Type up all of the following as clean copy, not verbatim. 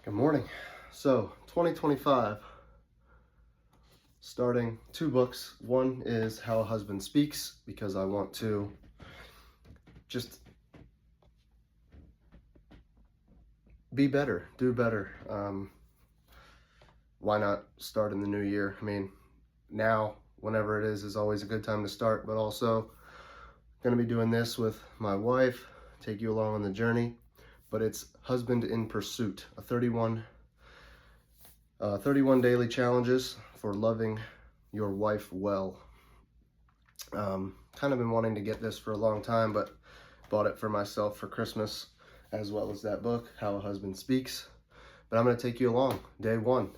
Good morning. So, 2025, starting 2 books. One is How a Husband Speaks, because I want to just be better, do better. Why not start in the new year? I mean, now, whenever it is always a good time to start, but also going to be doing this with my wife, take you along on the journey. But it's Husband in Pursuit, a 31 daily challenges for loving your wife well. Kind of been wanting to get this for a long time, but bought it for myself for Christmas, as well as that book, How a Husband Speaks. But I'm going to take you along. Day 1,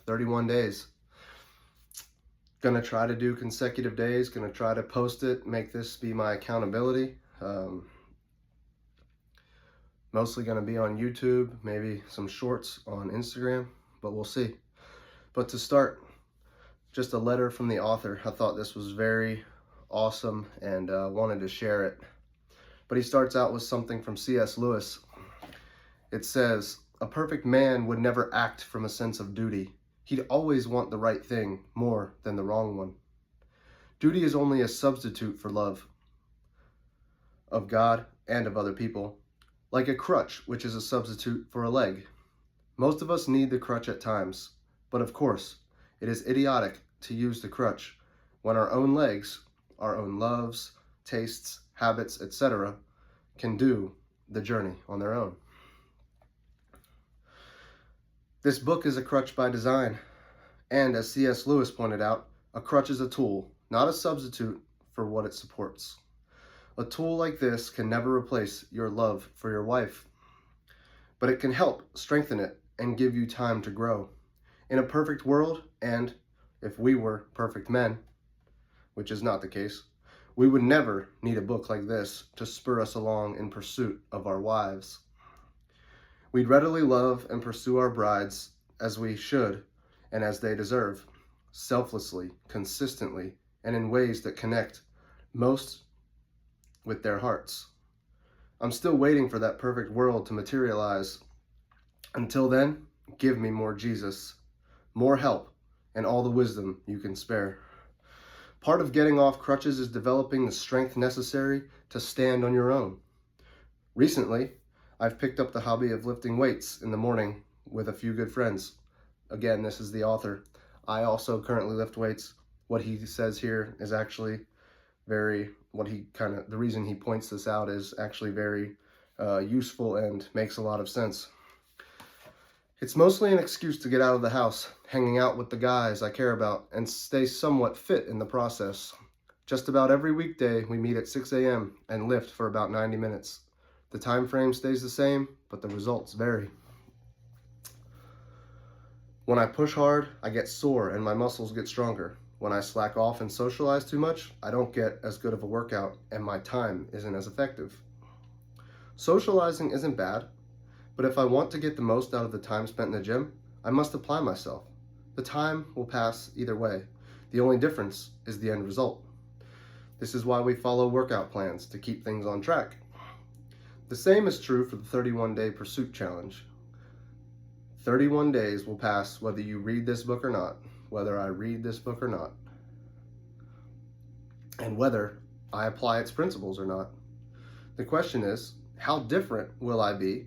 31 days. Going to try to do consecutive days, going to try to post it, make this be my accountability. Mostly going to be on YouTube, maybe some shorts on Instagram, but we'll see. But to start, just a letter from the author. I thought this was very awesome and wanted to share it. But he starts out with something from C.S. Lewis. It says, "A perfect man would never act from a sense of duty. He'd always want the right thing more than the wrong one. Duty is only a substitute for love of God and of other people, like a crutch, which is a substitute for a leg. Most of us need the crutch at times, but of course, it is idiotic to use the crutch when our own legs, our own loves, tastes, habits, etc., can do the journey on their own." This book is a crutch by design, and as C.S. Lewis pointed out, a crutch is a tool, not a substitute for what it supports. A tool like this can never replace your love for your wife, but it can help strengthen it and give you time to grow. In a perfect world, and if we were perfect men, which is not the case, we would never need a book like this to spur us along in pursuit of our wives. We'd readily love and pursue our brides as we should and as they deserve, selflessly, consistently, and in ways that connect most with their hearts. I'm still waiting for that perfect world to materialize. Until then, give me more Jesus, more help, and all the wisdom you can spare. Part of getting off crutches is developing the strength necessary to stand on your own. Recently, I've picked up the hobby of lifting weights in the morning with a few good friends. Again, this is the author. I also currently lift weights. What he says here is actually the reason he points this out is actually very useful and makes a lot of sense. It's mostly an excuse to get out of the house, hanging out with the guys I care about, and stay somewhat fit in the process. Just about every weekday, we meet at 6 a.m. and lift for about 90 minutes. The time frame stays the same, but the results vary. When I push hard, I get sore and my muscles get stronger. When I slack off and socialize too much, I don't get as good of a workout and my time isn't as effective. Socializing isn't bad, but if I want to get the most out of the time spent in the gym, I must apply myself. The time will pass either way. The only difference is the end result. This is why we follow workout plans, to keep things on track. The same is true for the 31-day pursuit challenge. 31 days will pass whether you read this book or not, whether I read this book or not, and whether I apply its principles or not. The question is, how different will I be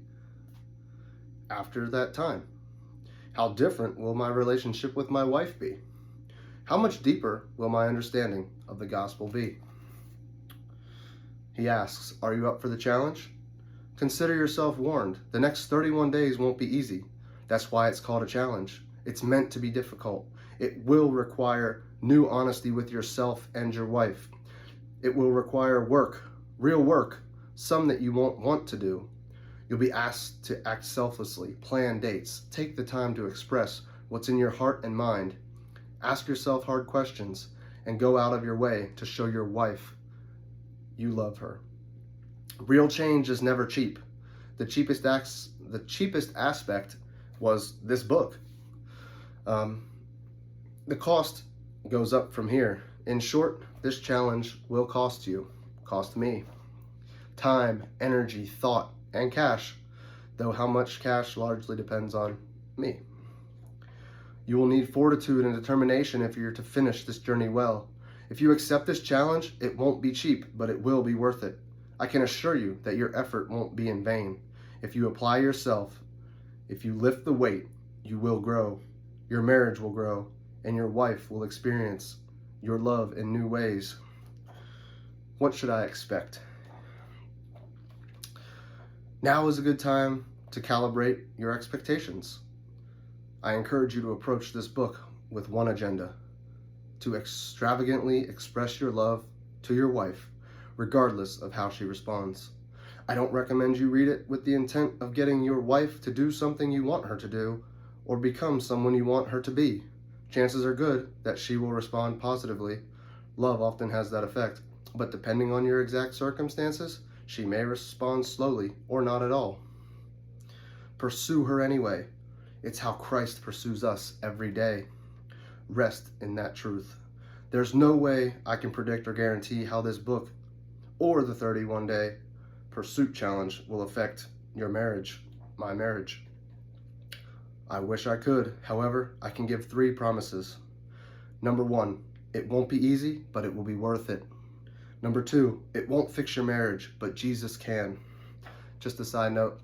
after that time? How different will my relationship with my wife be? How much deeper will my understanding of the gospel be? He asks, are you up for the challenge? Consider yourself warned. The next 31 days won't be easy. That's why it's called a challenge. It's meant to be difficult. It will require new honesty with yourself and your wife. It will require work, real work, some that you won't want to do. You'll be asked to act selflessly, plan dates, take the time to express what's in your heart and mind. Ask yourself hard questions and go out of your way to show your wife you love her. Real change is never cheap. The cheapest aspect was this book. The cost goes up from here. In short, this challenge will cost you, cost me, time, energy, thought, and cash. though how much cash largely depends on me. You will need fortitude and determination if you're to finish this journey well. If you accept this challenge, it won't be cheap, but it will be worth it. I can assure you that your effort won't be in vain. If you apply yourself, if you lift the weight, you will grow. Your marriage will grow, and your wife will experience your love in new ways. What should I expect? Now is a good time to calibrate your expectations. I encourage you to approach this book with one agenda: to extravagantly express your love to your wife, regardless of how she responds. I don't recommend you read it with the intent of getting your wife to do something you want her to do, or become someone you want her to be. Chances are good that she will respond positively. Love often has that effect, but depending on your exact circumstances, she may respond slowly or not at all. Pursue her anyway. It's how Christ pursues us every day. Rest in that truth. There's no way I can predict or guarantee how this book or the 31-day pursuit challenge will affect your marriage, my marriage. I wish I could. However, I can give 3 promises. Number 1, it won't be easy, but it will be worth it. Number 2, it won't fix your marriage, but Jesus can. Just a side note,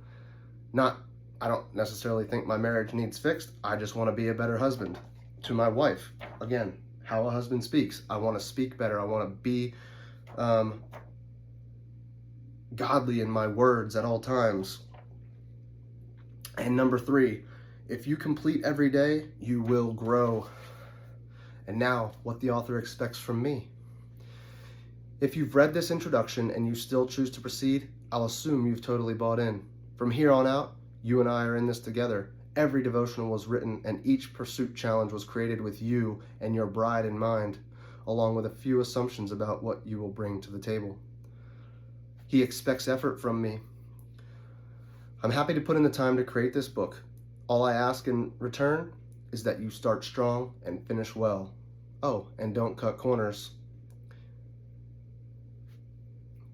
I don't necessarily think my marriage needs fixed. I just want to be a better husband to my wife. Again, how a husband speaks. I want to speak better. I want to be godly in my words at all times. And number 3, if you complete every day, you will grow. And now, what the author expects from me. If you've read this introduction and you still choose to proceed, I'll assume you've totally bought in. From here on out, you and I are in this together. Every devotional was written and each pursuit challenge was created with you and your bride in mind, along with a few assumptions about what you will bring to the table. He expects effort from me. I'm happy to put in the time to create this book. All I ask in return is that you start strong and finish well. Oh, and don't cut corners.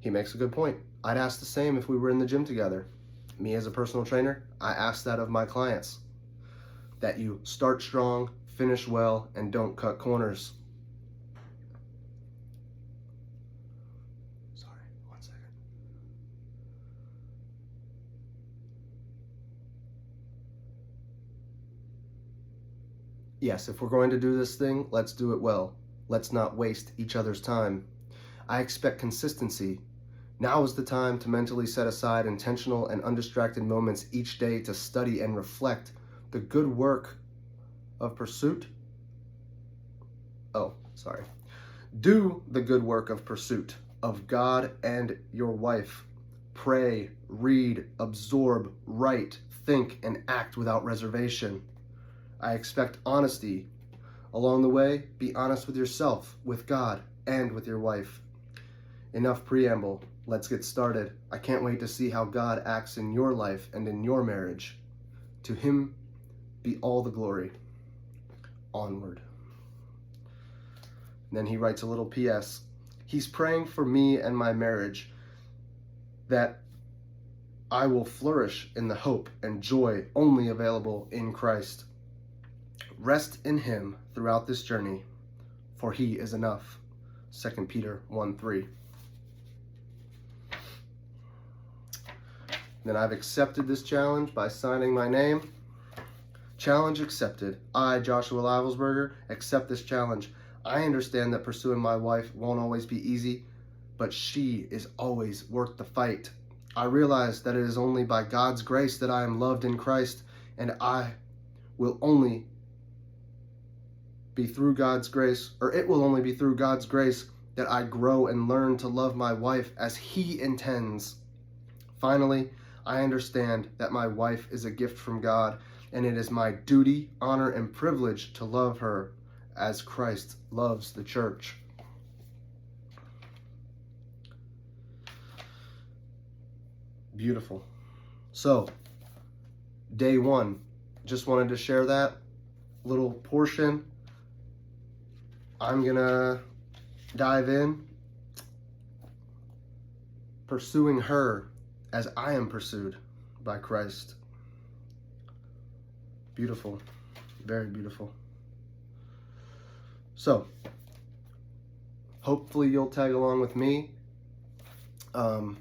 He makes a good point. I'd ask the same if we were in the gym together. Me as a personal trainer, I ask that of my clients. That you start strong, finish well, and don't cut corners. Sorry, 1 second. Yes, if we're going to do this thing, let's do it well. Let's not waste each other's time. I expect consistency. Now is the time to mentally set aside intentional and undistracted moments each day to study and reflect the good work of pursuit. Do the good work of pursuit of God and your wife. Pray, read, absorb, write, think, and act without reservation. I expect honesty. Along the way, be honest with yourself, with God, and with your wife. Enough preamble. Let's get started. I can't wait to see how God acts in your life and in your marriage. To him be all the glory. Onward. And then he writes a little PS. He's praying for me and my marriage that I will flourish in the hope and joy only available in Christ. Rest in him throughout this journey, for he is enough. 2 Peter 1:3. Then I've accepted this challenge by signing my name. Challenge accepted. I, Joshua Lavelsberger, accept this challenge. I understand that pursuing my wife won't always be easy, but she is always worth the fight. I realize that it is only by God's grace that I am loved in Christ, and I will only be through God's grace, or it will only be through God's grace that I grow and learn to love my wife as he intends. Finally, I understand that my wife is a gift from God, and it is my duty, honor, and privilege to love her as Christ loves the church. Beautiful. So, day 1, just wanted to share that little portion. I'm gonna dive in, pursuing her as I am pursued by Christ. Beautiful. Very beautiful. So, hopefully you'll tag along with me. Kind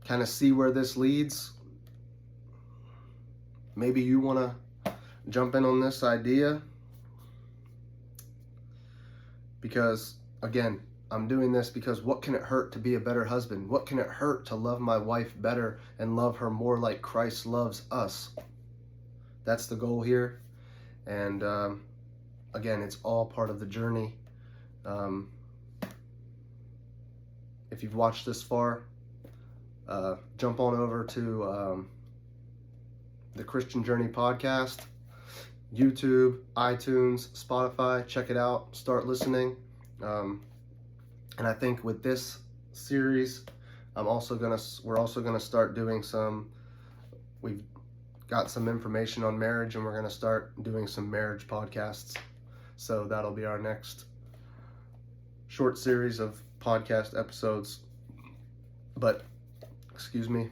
of see where this leads. Maybe you want to jump in on this idea. Because, again, I'm doing this because what can it hurt to be a better husband? What can it hurt to love my wife better and love her more like Christ loves us? That's the goal here. And again, it's all part of the journey. If you've watched this far, jump on over to the Christian Journey podcast, YouTube, iTunes, Spotify. Check it out. Start listening. And I think with this series, we're also gonna start doing some. We've got some information on marriage, and we're gonna start doing some marriage podcasts. So that'll be our next short series of podcast episodes. But excuse me.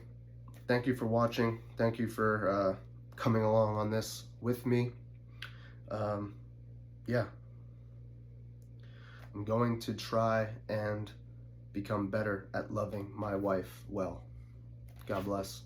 Thank you for watching. Thank you for coming along on this with me. Yeah. I'm going to try and become better at loving my wife well. God bless.